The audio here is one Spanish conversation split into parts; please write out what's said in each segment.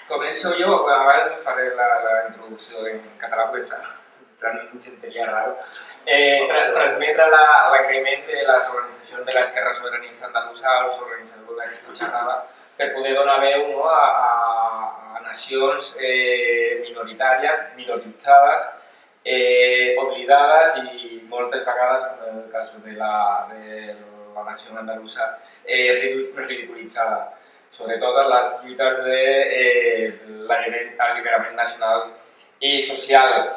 Començo jo, abans faré la introducció en català, perquè realment em sentiria raro. Transmetre l'agraïment de les organitzacions de l'esquerra sobiranista andalusa, als organitzadors d'aquesta xerrada, per poder donar veu, no, a nacions minoritàries, minoritzades, oblidades i moltes vegades, com en el cas de la nació andalusa, ridiculitzada. Sobretot en les lluites de l'alliberament nacional i social.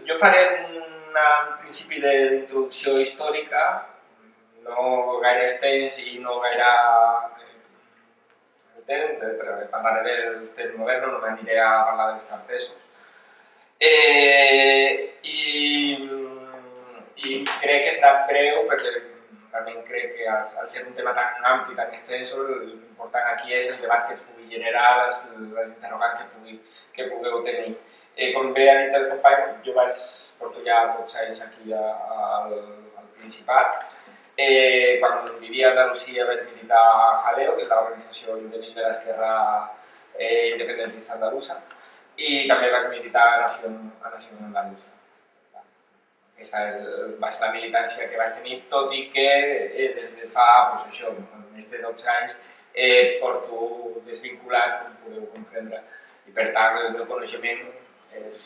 Jo faré un principi d'introducció històrica, no gaire extens i no gaire parlaré dels temps moderns, no m'aniré a parlar dels tartesos. I crec que serà breu perquè realment crec que al ser un tema tan ampli, tan extens, l'important aquí és el debat que es pugui generar, les interrogants que pugueu tenir. Com bé ha dit el company, jo porto ja 12 anys aquí al Principat. Quan vivia a Andalusia vaig militar a Jaleo, que és l'organització juvenil de l'esquerra independentista andalusa, i també vaig militar a Nació Andalusa. Aquesta va ser la militància que vaig tenir, tot i que des de fa més de 12 anys porto desvinculat, com podeu comprendre, i per tant el meu coneixement és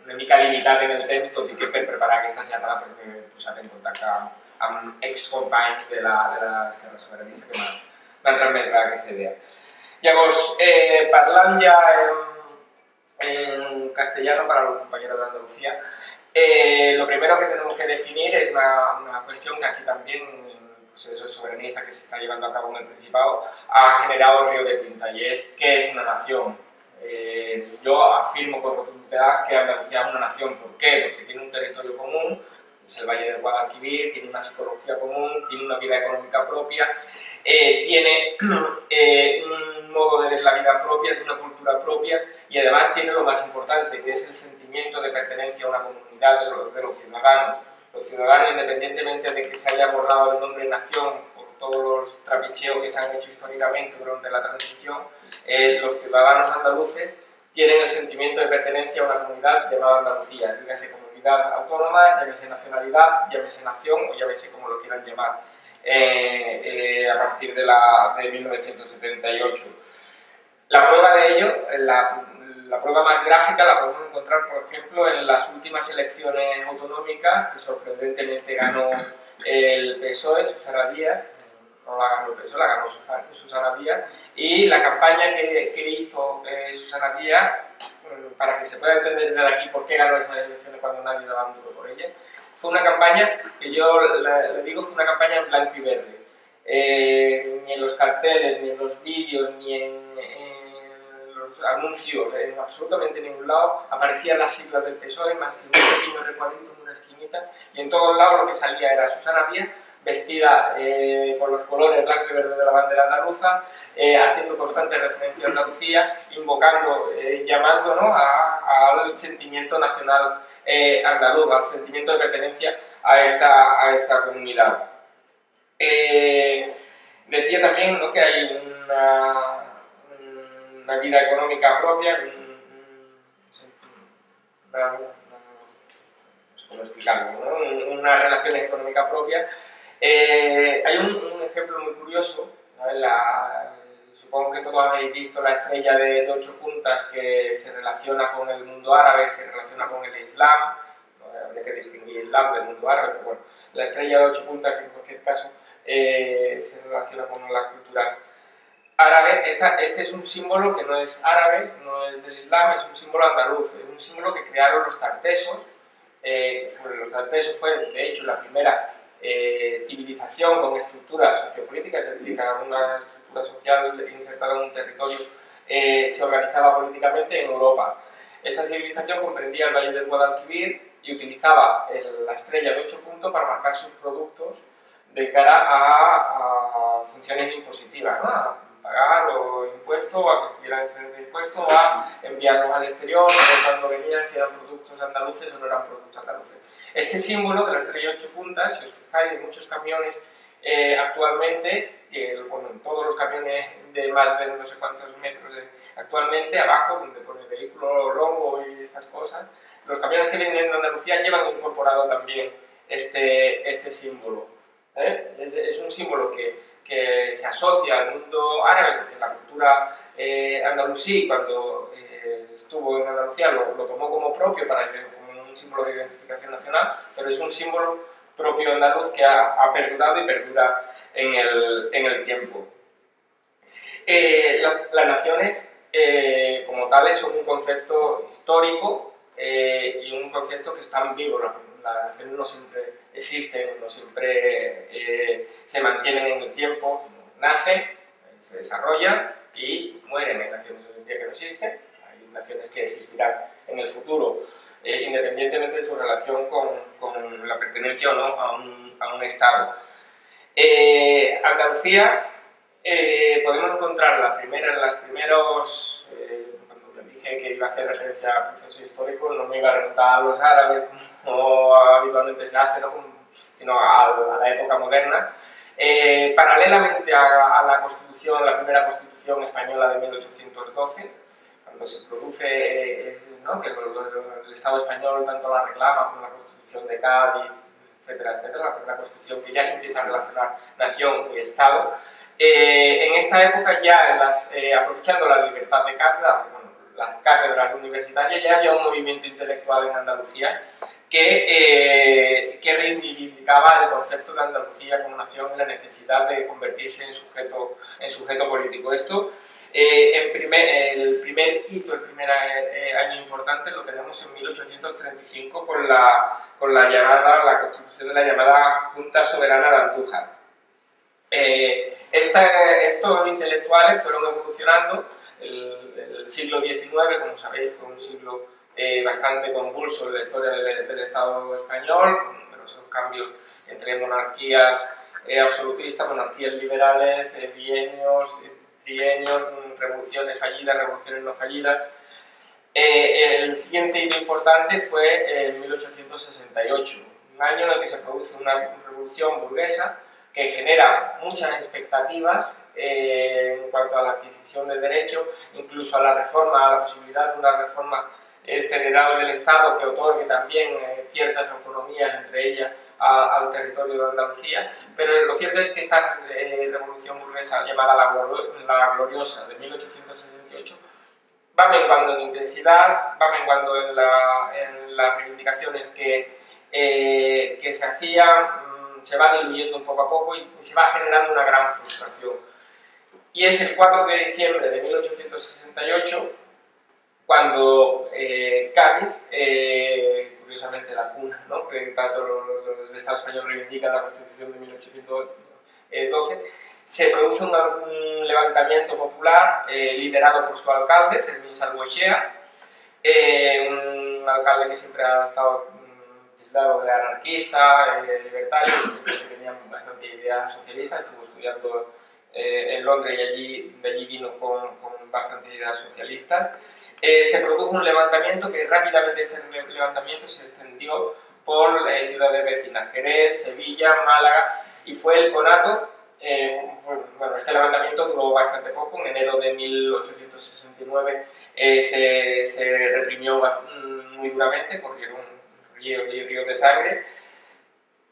una mica limitat en el temps, tot i que per preparar aquesta xerrada m'he posat en contacte amb excompanys de l'esquerra sobiranista que m'han transmès aquesta idea. Llavors, parlant ja en castellano para los compañeros de Andalucía, lo primero que tenemos que definir es una cuestión que aquí también el proceso soberanista que se está llevando a cabo en el Principado ha generado río de tinta, y es ¿qué es una nación? Yo afirmo con rotundidad que Andalucía es una nación. ¿Por qué? Porque tiene un territorio común, es el Valle del Guadalquivir, tiene una psicología común, tiene una vida económica propia, tiene un modo de ver la vida propia, una cultura propia, y además tiene lo más importante, que es el sentimiento de pertenencia a una comunidad de los ciudadanos. Los ciudadanos, independientemente de que se haya borrado el nombre nación por todos los trapicheos que se han hecho históricamente durante la transición, los ciudadanos andaluces tienen el sentimiento de pertenencia a una comunidad llamada Andalucía, dígase comunidad autónoma, llámese nacionalidad, llámese nación o llámese como lo quieran llamar, a partir de 1978. La prueba de ello, la prueba más gráfica la podemos encontrar, por ejemplo, en las últimas elecciones autonómicas, que sorprendentemente ganó el PSOE, Susana Díaz. No la ganó el PSOE, la ganó Susana Díaz, y la campaña que hizo Susana Díaz, para que se pueda entender desde aquí por qué ganó esas elecciones cuando nadie daba un duro por ella, fue una campaña que yo le digo fue una campaña en blanco y verde. Ni en los carteles, ni en los vídeos, ni en los anuncios, en absolutamente ningún lado aparecían las siglas del PSOE, más que un pequeño recuadrito en una esquinita, y en todos lados lo que salía era Susana Díaz, vestida con los colores blanco y verde de la bandera andaluza, haciendo constante referencia a Andalucía, invocando, llamando, ¿no?, al sentimiento nacional andaluz, al sentimiento de pertenencia a esta comunidad. Decía también, ¿no?, que hay una vida económica propia, no sé cómo explicarlo, ¿no?, unas relaciones económicas propias. Hay un ejemplo muy curioso, supongo que todos habéis visto la estrella de 8 puntas que se relaciona con el mundo árabe, se relaciona con el Islam. Habría que distinguir el Islam del mundo árabe, pero bueno, la estrella de 8 puntas que en cualquier caso se relaciona con las culturas árabes. Este es un símbolo que no es árabe, no es del Islam, es un símbolo andaluz, es un símbolo que crearon los tartesos. Los tartesos fue, de hecho, la primera civilización con estructuras sociopolíticas, es decir, cada una estructura social insertada en un territorio se organizaba políticamente en Europa. Esta civilización comprendía el Valle del Guadalquivir y utilizaba la estrella de 8 puntos para marcar sus productos de cara a funciones impositivas, ¿no?, a pagar o impuestos, o a que estuvieran de impuestos, o a enviarlos al exterior, o cuando venían si eran productos andaluces o no eran productos andaluces. Este símbolo de la estrella de 8 puntas, si os fijáis, en muchos camiones actualmente, bueno, todos los camiones de más de no sé cuántos metros actualmente, abajo, donde pone vehículo longo y estas cosas, los camiones que vienen de Andalucía llevan incorporado también este símbolo. Es un símbolo que se asocia al mundo árabe, porque la cultura andalusí, cuando estuvo en Andalucía, lo tomó como propio, como un símbolo de identificación nacional, pero es un símbolo propio andaluz que ha perdurado y perdura en el tiempo. Las naciones, como tales, son un concepto histórico y un concepto que está vivo. Las naciones no siempre existen, no siempre se mantienen en el tiempo, nacen, se desarrollan y mueren. Hay naciones hoy en día que no existen, hay naciones que existirán en el futuro, independientemente de su relación con la pertenencia o no a un Estado. Andalucía, podemos encontrar las primeros, cuando me dije que iba a hacer referencia a procesos históricos, no me iba a remontar a los árabes como habitualmente se hace, ¿no? Sino a la época moderna. Paralelamente a la Constitución, la primera Constitución española de 1812, cuando se produce, ¿no?, que el Estado español tanto la reclama como la Constitución de Cádiz, etcétera, etcétera, la primera Constitución que ya se empieza a relacionar nación y Estado. En esta época ya, aprovechando la libertad de cátedra, bueno, las cátedras universitarias, ya había un movimiento intelectual en Andalucía que reivindicaba el concepto de Andalucía como nación y la necesidad de convertirse en sujeto político. Esto, el primer hito, el primer año importante lo tenemos en 1835 con la constitución de la llamada Junta Soberana de Andújar. Estos intelectuales fueron evolucionando. El siglo XIX, como sabéis, fue un siglo bastante convulso en la historia del Estado español, con numerosos cambios entre monarquías absolutistas, monarquías liberales, bienios, trienios, revoluciones fallidas, revoluciones no fallidas. El siguiente hito importante fue en 1868, un año en el que se produce una revolución burguesa que genera muchas expectativas en cuanto a la adquisición de derechos, incluso a la reforma, a la posibilidad de una reforma federal del Estado que otorgue también ciertas autonomías, entre ellas al territorio de Andalucía. Pero lo cierto es que esta revolución burguesa llamada la Gloriosa de 1868 va menguando en intensidad, va menguando en las reivindicaciones que se hacían, se va diluyendo un poco a poco y se va generando una gran frustración. Y es el 4 de diciembre de 1868 cuando Cádiz, curiosamente la cuna, ¿no?, que tanto el Estado español reivindica la Constitución de 1812, se produce un levantamiento popular liderado por su alcalde, Fermín Salvochea, un alcalde que siempre ha estado tildado de anarquista, libertario, que tenía bastante ideas socialistas, estuvo estudiando en Londres y de allí vino con bastantes ideas socialistas. Se produjo un levantamiento que rápidamente este levantamiento se extendió por ciudades vecinas, Jerez, Sevilla, Málaga, y fue el conato. Bueno, este levantamiento duró bastante poco. En enero de 1869 se reprimió muy duramente, corrieron ríos de sangre,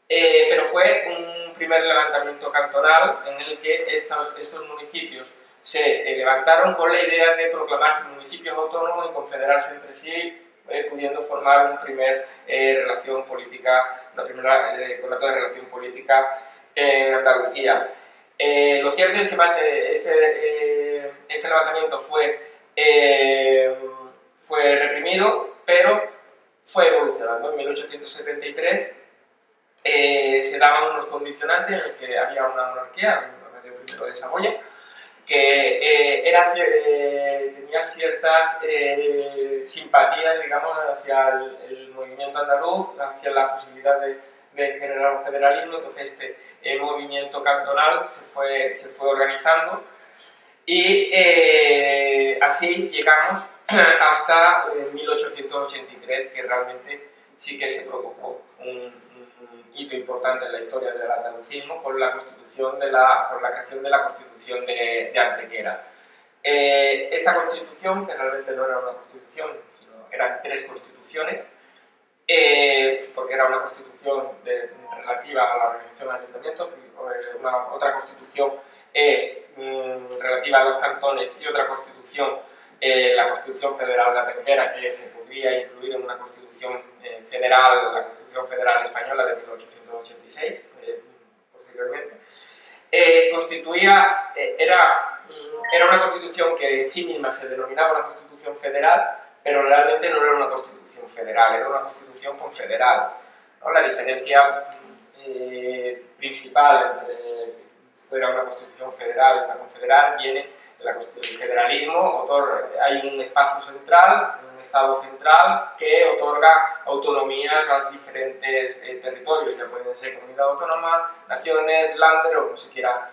pero fue un primer levantamiento cantonal en el que estos municipios se levantaron con la idea de proclamarse municipios autónomos y confederarse entre sí, pudiendo formar una primera relación política, una primera conato de relación política en Andalucía. Lo cierto es que este levantamiento fue reprimido, pero fue evolucionando. En 1873 se daban unos condicionantes en el que había una monarquía, el rey primero de Saboya, que tenía ciertas simpatías, digamos, hacia el movimiento andaluz, hacia la posibilidad de generar un federalismo. Entonces este movimiento cantonal se fue organizando y así llegamos hasta 1883, que realmente sí que se produjo un hito importante en la historia del andalucismo con la creación de la Constitución de Antequera. Esta Constitución, que realmente no era una Constitución, sino eran 3 constituciones, porque era una Constitución relativa a la organización de ayuntamientos, otra Constitución relativa a los cantones y otra Constitución, la Constitución Federal de Antequera, que se podría incluir en una Constitución federal, la Constitución Federal Española de 1886, posteriormente. Era una Constitución que en sí misma se denominaba una Constitución federal, pero realmente no era una Constitución federal, era una Constitución confederal, ¿no? La diferencia principal entre fuera una Constitución federal y una confederal viene del federalismo. Hay un espacio central, un Estado central que otorga autonomías a los diferentes territorios, ya pueden ser comunidad autónoma, naciones, lánder o como se quiera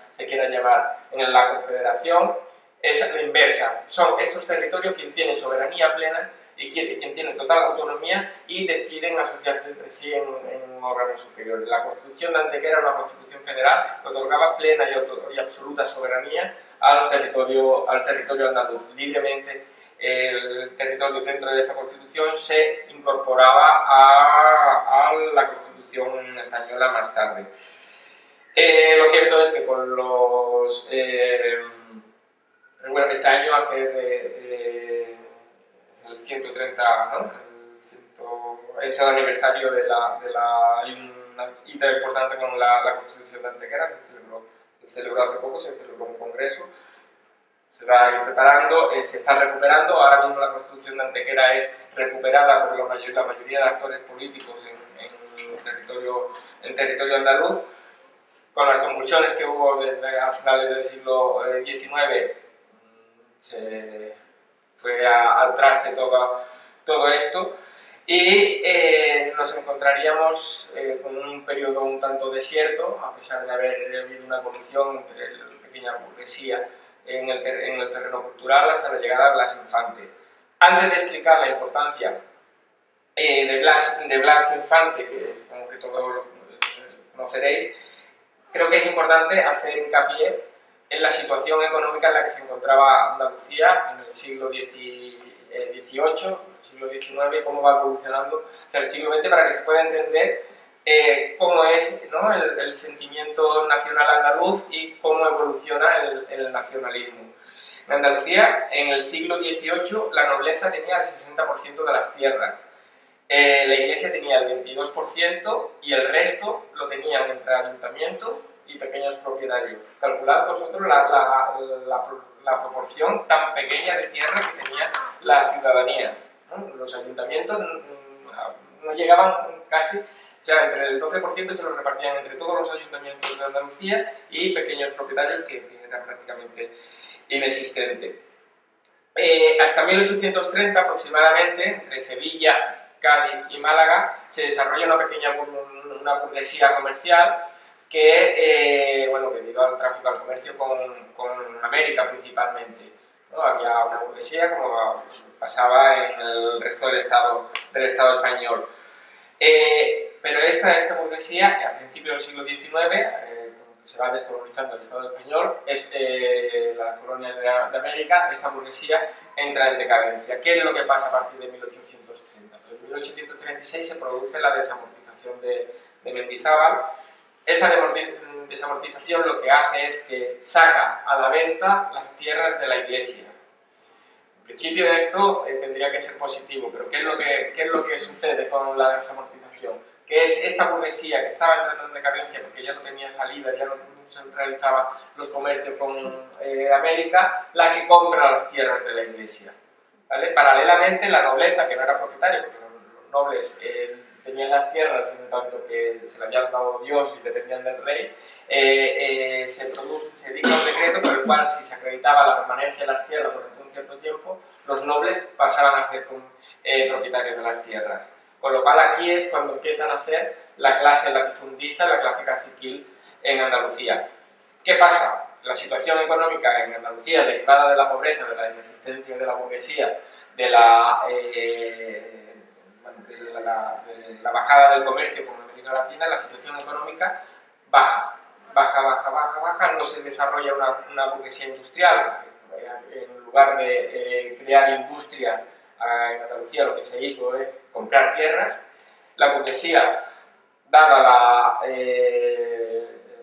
llamar. En la confederación es la inversa, son estos territorios quien tiene soberanía plena y quien tiene total autonomía y deciden asociarse entre sí en órganos superiores. La Constitución de Antequera era una Constitución federal que otorgaba plena y absoluta soberanía al territorio andaluz. Libremente el territorio dentro de esta Constitución se incorporaba a la Constitución española más tarde. Lo cierto es que con los... bueno, este año hace el 130, ¿no? Es el aniversario de una hita importante con la Constitución de Antequera, se celebró hace poco, se celebró un congreso, se va a ir preparando, se está recuperando. Ahora mismo la Constitución de Antequera es recuperada por la mayoría de actores políticos en territorio andaluz, con las convulsiones que hubo a finales del siglo XIX. Se fue al traste todo esto y nos encontraríamos con un periodo un tanto desierto, a pesar de haber habido una evolución entre la pequeña burguesía en el terreno cultural hasta la llegada de Blas Infante. Antes de explicar la importancia de Blas Infante, que supongo que todos lo conoceréis, creo que es importante hacer hincapié en la situación económica en la que se encontraba Andalucía en el siglo XVIII, el siglo XIX, cómo va evolucionando hacia el siglo XX, para que se pueda entender cómo es, ¿no?, el sentimiento nacional andaluz y cómo evoluciona el nacionalismo. En Andalucía, en el siglo XVIII, la nobleza tenía el 60% de las tierras. La Iglesia tenía el 22% y el resto lo tenían entre ayuntamientos y pequeños propietarios. Calculad vosotros la proporción tan pequeña de tierra que tenía la ciudadanía, ¿no? Los ayuntamientos no llegaban casi, o sea, entre el 12% se lo repartían entre todos los ayuntamientos de Andalucía y pequeños propietarios, que era prácticamente inexistente. Hasta 1830 aproximadamente, entre Sevilla, Cádiz y Málaga, se desarrolla una burguesía comercial que, bueno, debido al tráfico al comercio con América principalmente, ¿no? Había una burguesía como pasaba en el resto del Estado español. Pero esta burguesía, a principios del siglo XIX, se va descolonizando el Estado español, las colonias de América, esta burguesía entra en decadencia. ¿Qué es lo que pasa a partir de 1830? Pues en 1836 se produce la desamortización de Mendizábal. Esta desamortización lo que hace es que saca a la venta las tierras de la Iglesia. En principio esto tendría que ser positivo, pero ¿qué es lo que sucede con la desamortización? Que es esta burguesía que estaba entrando en decadencia porque ya no tenía salida, ya no centralizaba los comercios con América, la que compra las tierras de la Iglesia, ¿vale? Paralelamente, la nobleza, que no era propietaria, porque los nobles tenían las tierras en tanto que se las había dado Dios y dependían del rey, se dicta un decreto por el cual, si se acreditaba la permanencia de las tierras durante un cierto tiempo, los nobles pasaban a ser propietarios de las tierras. Con lo cual aquí es cuando empiezan a hacer la clase latifundista, la clase caciquil en Andalucía. ¿Qué pasa? La situación económica en Andalucía, derivada de la pobreza, de la inexistencia de la burguesía, de la bajada del comercio, como América Latina, la situación económica baja, no se desarrolla una burguesía industrial, porque en lugar de crear industria en Andalucía lo que se hizo es comprar tierras. La burguesía, dada la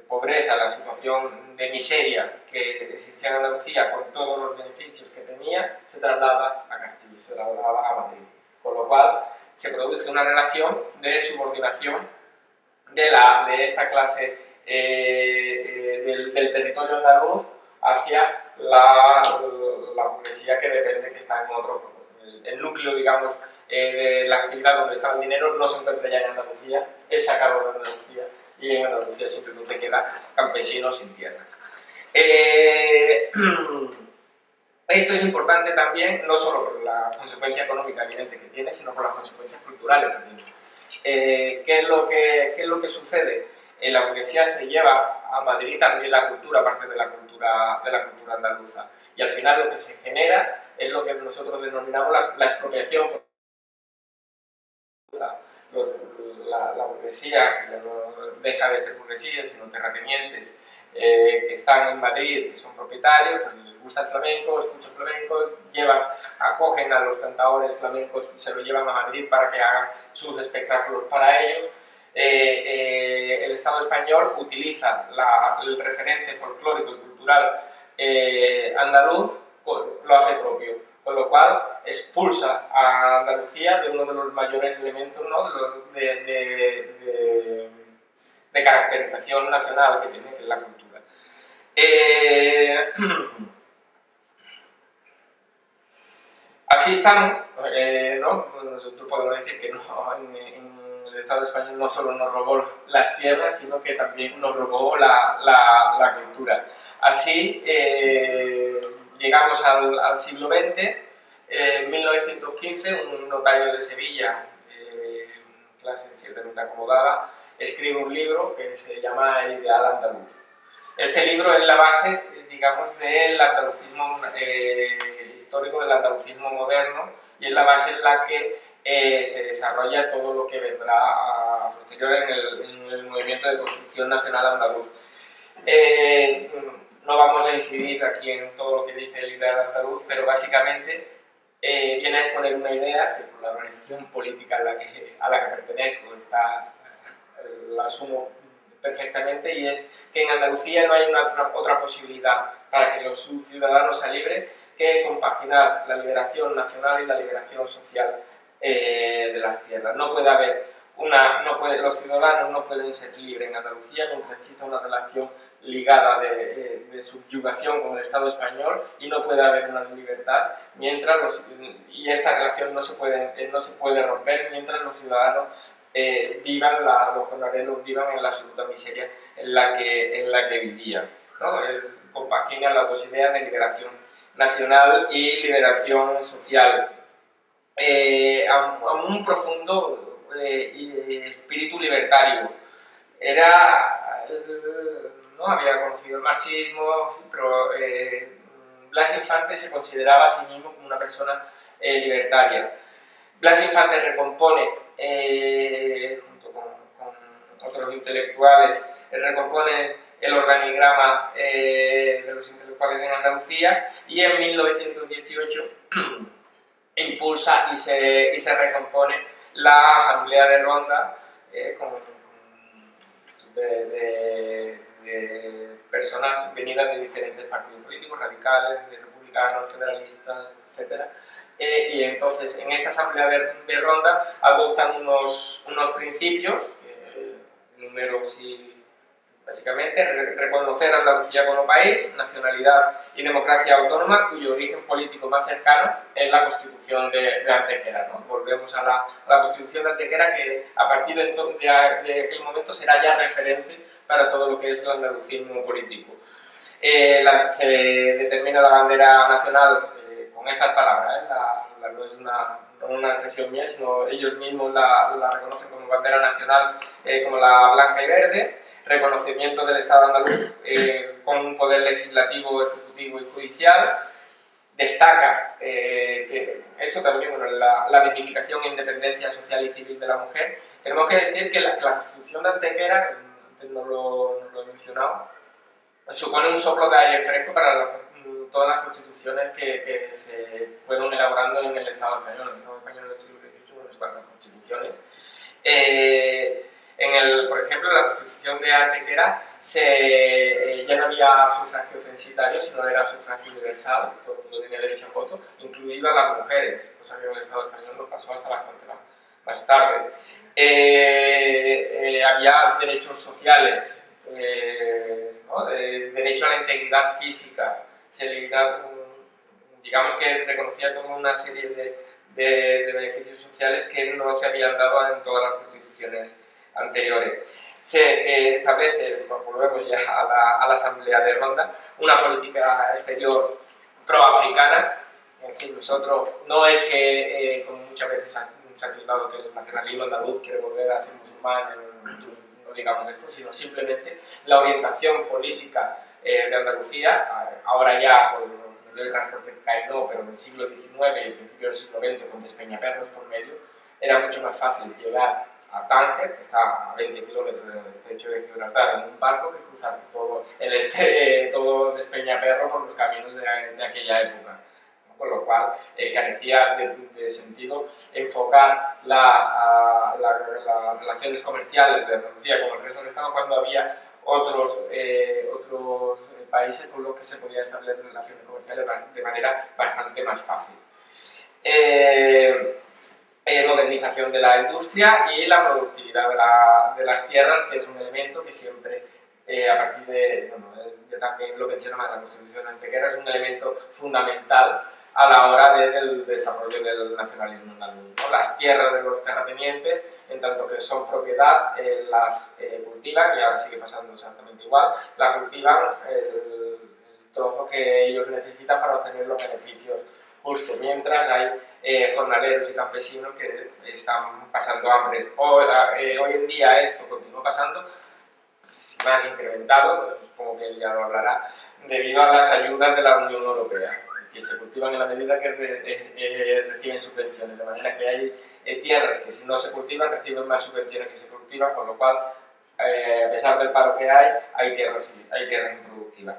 pobreza, la situación de miseria que existía en Andalucía con todos los beneficios que tenía, se traslada a Castilla, se traslada a Madrid. Con lo cual se produce una relación de subordinación de esta clase del territorio andaluz hacia la burguesía que depende, que está en otro, el núcleo, digamos, de la actividad donde está el dinero no se encuentra ya en Andalucía, es sacado de Andalucía, y en Andalucía simplemente queda campesinos sin tierras. Esto es importante también, no solo por la consecuencia económica evidente que tiene, sino por las consecuencias culturales también. ¿Qué es lo que sucede? La burguesía se lleva a Madrid también la cultura, aparte de la cultura andaluza. Y al final lo que se genera es lo que nosotros denominamos la expropiación. La burguesía, que ya no deja de ser burguesía, sino terratenientes, que están en Madrid, que son propietarios, pues les gusta el flamenco, escuchan flamenco, acogen a los cantadores flamencos y se lo llevan a Madrid para que hagan sus espectáculos para ellos. El Estado español utiliza el referente folclórico y cultural andaluz, lo hace propio, con lo cual expulsa a Andalucía de uno de los mayores elementos, ¿no?, de caracterización nacional que tiene, que es la cultura. Así estamos, ¿no? Nosotros podemos decir que no, en el Estado español no solo nos robó las tierras, sino que también nos robó la cultura. Así llegamos al siglo XX. En 1915 un notario de Sevilla, clase ciertamente acomodada, escribe un libro que se llama El Ideal Andaluz. Este libro es la base, digamos, del andalucismo histórico, del andalucismo moderno, y es la base en la que se desarrolla todo lo que vendrá a posterior en el movimiento de construcción nacional andaluz. No vamos a incidir aquí en todo lo que dice el Ideal Andaluz, pero básicamente viene a exponer una idea que por la organización política a la que pertenezco la asumo perfectamente, y es que en Andalucía no hay otra posibilidad para que los ciudadanos sean libres que compaginar la liberación nacional y la liberación social de las tierras. No puede haber los ciudadanos no pueden ser libres en Andalucía mientras exista una relación ligada de subyugación con el Estado español, y no puede haber una libertad y esta relación no se puede romper mientras los ciudadanos los jornaleros vivan en la absoluta miseria en la que vivían, ¿no? Compaginan las dos ideas de liberación nacional y liberación social a un profundo espíritu libertario. No había conocido el marxismo, pero Blas Infante se consideraba a sí mismo como una persona libertaria. Blas Infante recompone, junto con otros intelectuales, recompone el organigrama de los intelectuales en Andalucía, y en 1918 impulsa y se recompone la Asamblea de Ronda de personas venidas de diferentes partidos políticos, radicales, de republicanos, federalistas, etc. Y entonces en esta Asamblea de Ronda adoptan unos principios, número sí. Básicamente, reconocer a Andalucía como país, nacionalidad y democracia autónoma, cuyo origen político más cercano es la Constitución de Antequera, ¿no? Volvemos a la Constitución de Antequera, que a partir de aquel momento será ya referente para todo lo que es el andalucismo político. Se determina la bandera nacional con estas palabras, no es una expresión mía, sino ellos mismos la reconocen como bandera nacional, como la blanca y verde. Reconocimiento del Estado andaluz con un poder legislativo, ejecutivo y judicial, destaca que esto también, bueno, la dignificación e independencia social y civil de la mujer. Tenemos que decir que la Constitución de Antequera, antes no lo he mencionado, supone un soplo de aire fresco para todas las constituciones que se fueron elaborando en el Estado español. En el Estado español del siglo XVIII hubo unas cuantas constituciones. Por ejemplo, en la Constitución de Antequera ya no había sufragio censitario, sino era sufragio universal, todo el mundo tenía derecho al voto, incluidas las mujeres, cosa que en el Estado español no pasó hasta bastante más tarde. Había derechos sociales, ¿no? Derecho a la integridad física, digamos que reconocía toda una serie de beneficios sociales que no se habían dado en todas las constituciones anteriores. Se establece, volvemos ya a la Asamblea de Ronda, una política exterior proafricana. En fin, nosotros no es que, como muchas veces se ha tildado que el nacionalismo andaluz quiere volver a ser musulmán, no digamos esto, sino simplemente la orientación política de Andalucía, ahora ya por el transporte que cae no, pero en el siglo XIX y el principio del siglo XX, con Despeñaperros por medio, era mucho más fácil llegar a Tánger, que está a 20 kilómetros del estrecho de Gibraltar, en un barco, que cruzar todo Despeñaperro por los caminos de aquella época. Con lo cual carecía de sentido enfocar las relaciones comerciales de Andalucía con el resto del Estado cuando había otros países con los que se podía establecer relaciones comerciales de manera bastante más fácil. Modernización de la industria y la productividad de las tierras, que es un elemento que siempre, a partir yo también lo mencionaba en la Constitución Antequera, es un elemento fundamental a la hora del desarrollo del nacionalismo andaluz, ¿no? Las tierras de los terratenientes, en tanto que son propiedad, las cultivan, y ahora sigue pasando exactamente igual, la cultivan el trozo que ellos necesitan para obtener los beneficios justos, mientras hay jornaleros y campesinos que están pasando hambre. Hoy en día esto continúa pasando, más incrementado, supongo que él ya lo hablará, debido a las ayudas de la Unión Europea. Es decir, se cultivan en la medida que reciben subvenciones, de manera que hay tierras que si no se cultivan reciben más subvenciones que se cultivan, con lo cual, a pesar del paro que hay tierras improductivas.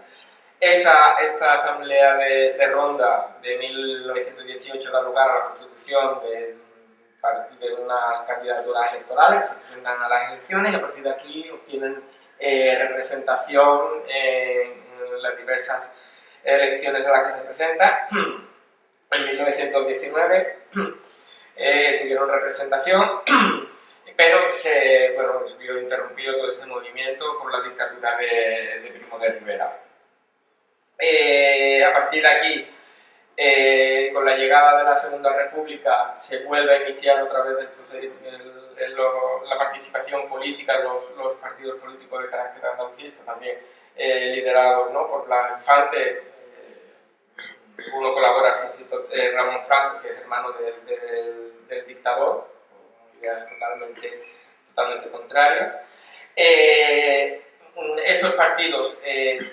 Esta asamblea de Ronda de 1918 da lugar a la constitución de unas candidaturas electorales que se presentan a las elecciones, y a partir de aquí obtienen representación en las diversas elecciones a las que se presentan. En 1919 tuvieron representación, pero se vio interrumpido todo este movimiento por la dictadura de Primo de Rivera. A partir de aquí, con la llegada de la Segunda República, se vuelve a iniciar otra vez el procedimiento, la participación política en los partidos políticos de carácter andalucista, también liderados, ¿no?, por la Infante. Uno colabora, Ramón Franco, que es hermano del dictador, con ideas totalmente contrarias. Estos partidos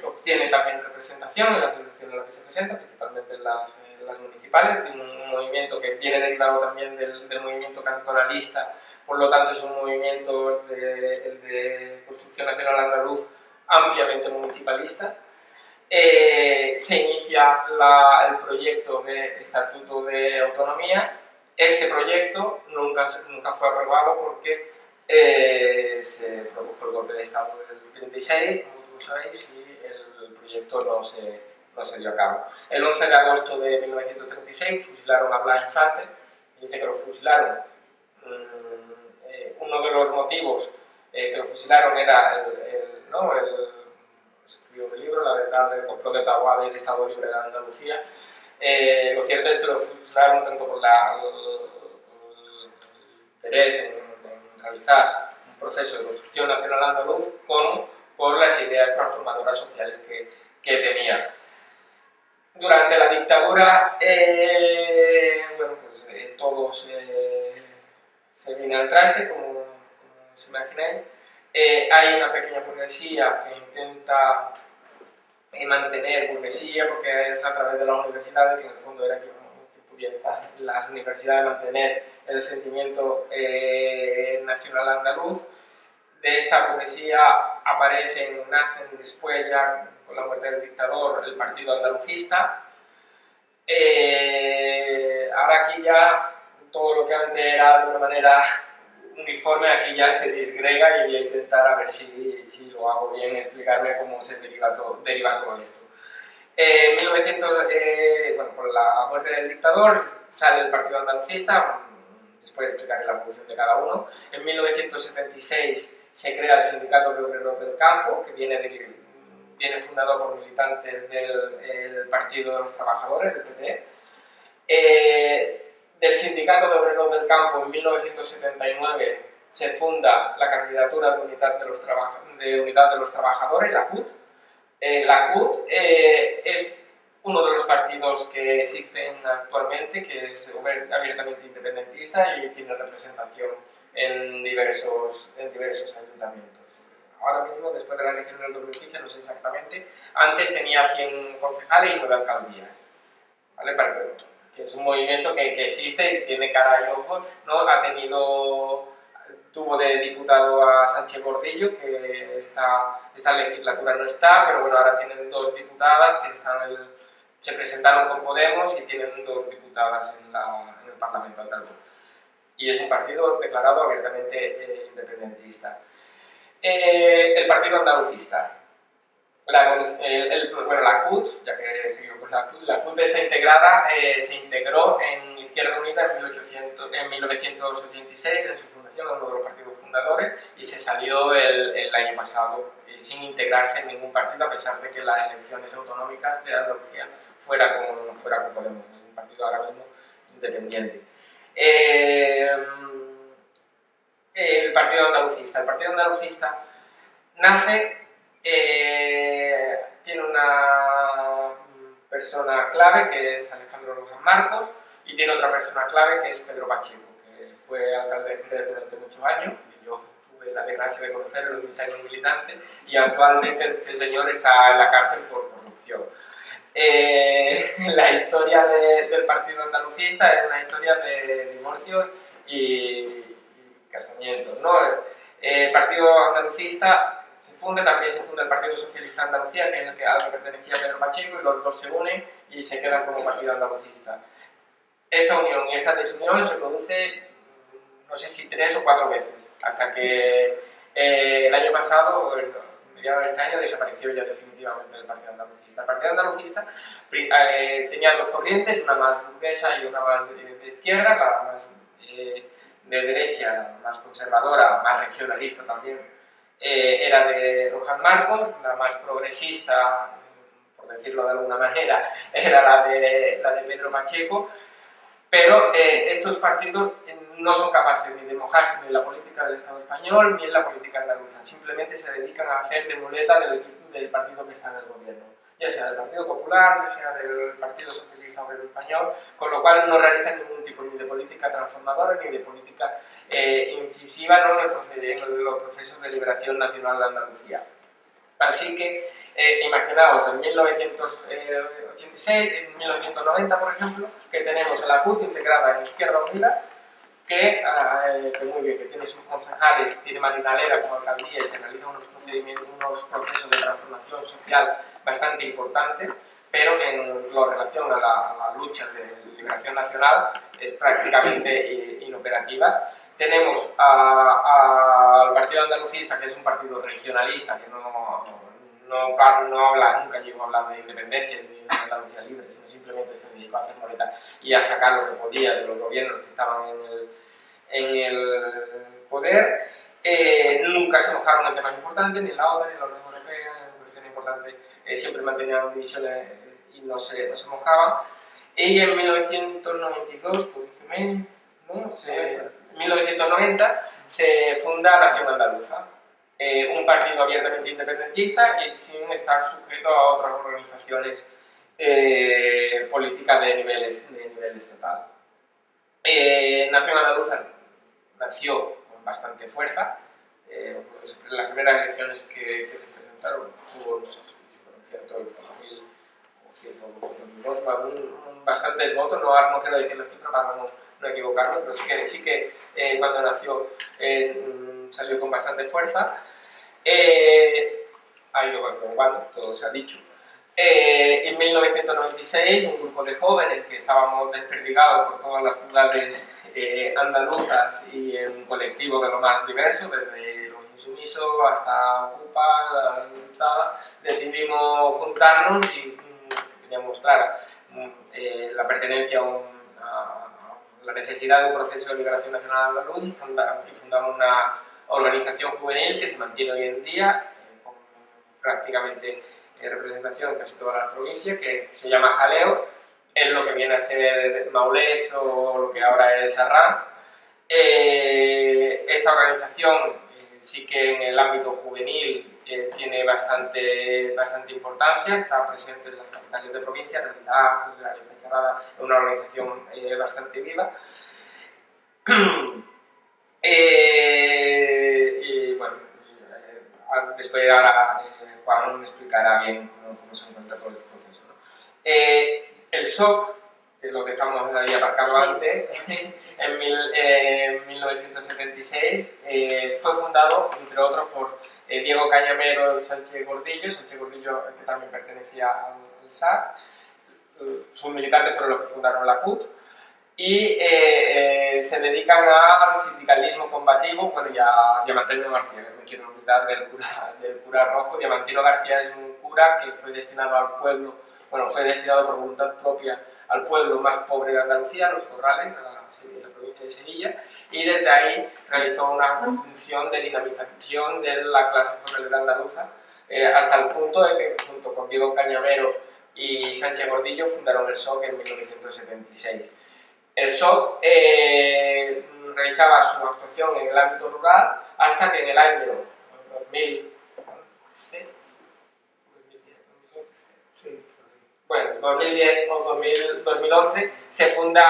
obtienen también representación en las elecciones en las que se presentan, principalmente en las municipales, de un movimiento que viene derivado también del movimiento cantonalista, por lo tanto es un movimiento de construcción nacional andaluz ampliamente municipalista. Se inicia el proyecto de Estatuto de Autonomía. Este proyecto nunca fue aprobado porque se produjo el golpe de Estado del 36, como todos sabéis, y el proyecto no se dio a cabo. El 11 de agosto de 1936 fusilaron a Blas Infante. Dice que lo fusilaron. Uno de los motivos que lo fusilaron era escribió un libro, La verdad del complot de Taboada y el Estado Libre de Andalucía. Lo cierto es que lo fusilaron tanto por el interés en realizar un proceso de construcción nacional andaluz como por las ideas transformadoras sociales que tenía. Durante la dictadura, todo se viene al traste, como os imagináis. Hay una pequeña burguesía que intenta mantener burguesía, porque es a través de las universidades, que en el fondo era que podía estar las universidades, mantener el sentimiento nacional andaluz. De esta burguesía nacen después, ya con la muerte del dictador, el Partido Andalucista. Ahora aquí ya todo lo que antes era de una manera uniforme, aquí ya se disgrega, y voy a intentar a ver si lo hago bien, explicarme cómo se deriva todo esto. Con la muerte del dictador sale el Partido Andalucista, después explicaré la función de cada uno. En 1976 se crea el Sindicato de Obreros del Campo, que viene fundado por militantes del Partido de los Trabajadores, del PT. Del Sindicato de Obreros del Campo, en 1979 se funda la Candidatura de Unidad de los Trabajadores, la CUT. La CUT es uno de los partidos que existen actualmente, que es abiertamente independentista y tiene representación en diversos ayuntamientos. Ahora mismo, después de la elección del 2015, no sé exactamente, antes tenía 100 concejales y 9 alcaldías, ¿vale? Que es un movimiento que existe y tiene cara y ojos, ¿no? Tuvo de diputado a Sánchez Gordillo, que esta legislatura no está, pero bueno, ahora tienen 2 diputadas que se presentaron con Podemos y tienen 2 diputadas en el Parlamento andaluz. Y es un partido declarado abiertamente independentista. El Partido Andalucista. La CUT, ya que seguimos con la CUT está integrada, se integró en Izquierda Unida en 1986, en su fundación, uno de los partidos fundadores, y se salió el año pasado sin integrarse en ningún partido, a pesar de que las elecciones autonómicas de Andalucía fuera con Podemos, un partido ahora mismo independiente. El Partido Andalucista. El Partido Andalucista nace, tiene una persona clave que es Alejandro Luján Marcos, y tiene otra persona clave que es Pedro Pacheco, que fue alcalde de Jerez durante muchos años, y yo tuve la desgracia de conocerlo en mis años militantes, y actualmente este señor está en la cárcel por corrupción. La historia del Partido Andalucista es una historia de divorcios y casamientos, ¿no? El Partido Andalucista también se funda el Partido Socialista de Andalucía, que es al que pertenecía Pedro Pacheco, y los dos se unen y se quedan como Partido Andalucista. Esta unión y esta desunión se produce, no sé si 3 o 4 veces, hasta que el año pasado, mediados de este año, desapareció ya definitivamente el Partido Andalucista. El Partido Andalucista tenía 2 corrientes, una más burguesa y una más de izquierda, la más de derecha, más conservadora, más regionalista también, era de Luján Marcos, la más progresista, por decirlo de alguna manera, era la de Pedro Pacheco, pero estos partidos no son capaces ni de mojarse ni en la política del Estado español ni en la política andaluza, simplemente se dedican a hacer de muleta del partido que está en el gobierno, ya sea del Partido Popular, ya sea del Partido Socialista Obrero Español, con lo cual no realizan ningún tipo ni de política transformadora ni de política incisiva, ¿no? en los procesos de liberación nacional de Andalucía. Así que, imaginaos, en 1986, en 1990, por ejemplo, que tenemos a la CUT integrada en Izquierda Unida, que muy bien, que tiene sus concejales, tiene Marina Lera como alcaldía y se realizan unos procesos de transformación social bastante importantes, pero que en lo relación a la lucha de liberación nacional es prácticamente inoperativa. Tenemos al Partido Andalucista, que es un partido regionalista, que no habla, nunca llegó a hablar de independencia ni de Andalucía libre, sino simplemente se dedicó a hacer moleta y a sacar lo que podía de los gobiernos que estaban en el poder. Nunca se mojaron en temas importantes, ni en la OTAN, ni en la Unión Europea, en cuestiones importantes, siempre mantenían divisiones y no se mojaban. Y en 1992, ¿no? 1990 se funda Nación Andaluza, un partido abiertamente independentista y sin estar sujeto a otras organizaciones políticas de nivel estatal. Nación Andaluza nació con bastante fuerza. Las primeras elecciones que se presentaron tuvo, no sé, 100.000 o 100.000 votos, bastantes votos, no quiero decir la cifra para no equivocarme, pero sí que cuando nació salió con bastante fuerza. Ha ido cuando todo se ha dicho. En 1996, un grupo de jóvenes que estábamos desperdigados por todas las ciudades andaluzas y en un colectivo de lo más diverso, desde los insumisos hasta Ocupa, decidimos juntarnos y queríamos mostrar la pertenencia a la necesidad de un proceso de liberación nacional andaluz y fundamos una organización juvenil que se mantiene hoy en día con prácticamente representación en casi todas las provincias, que se llama Jaleo, es lo que viene a ser Maulets o lo que ahora es Arran. Esta organización sí que en el ámbito juvenil tiene bastante importancia, está presente en las capitales de provincia, realiza actos de la Charrada, es una organización bastante viva. Y bueno, después ahora Juan me explicará bien cómo se encuentra todo este proceso, ¿no? El SOC, que lo dejamos ahí aparcado antes, en 1976 fue fundado, entre otros, por Diego Cañamero y Sánchez Gordillo, que también pertenecía al SAT. Sus militantes fueron los que fundaron la CUT. Y se dedican al sindicalismo combativo. Bueno, ya Diamantino García, no me quiero olvidar del cura rojo. Diamantino García es un cura que fue destinado al pueblo, fue destinado por voluntad propia al pueblo más pobre de Andalucía, Los Corrales, a la provincia de Sevilla, y desde ahí realizó una función de dinamización de la clase jornalera andaluza, hasta el punto de que, junto con Diego Cañamero y Sánchez Gordillo, fundaron el SOC en 1976. El SOC realizaba su actuación en el ámbito rural hasta que en el año 2010 o 2011 se funda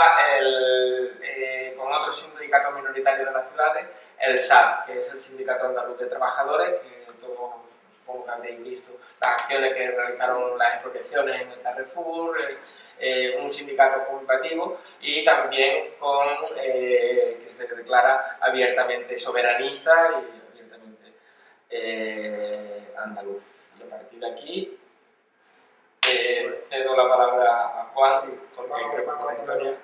con otro sindicato minoritario de las ciudades, el SAT, que es el Sindicato Andaluz de Trabajadores, que todos supongo que habréis visto las acciones que realizaron las expropiaciones en el Carrefour, un sindicato combativo y también que se declara abiertamente soberanista y abiertamente andaluz. Y a partir de aquí cedo la palabra a Juan, porque creo que con la historia...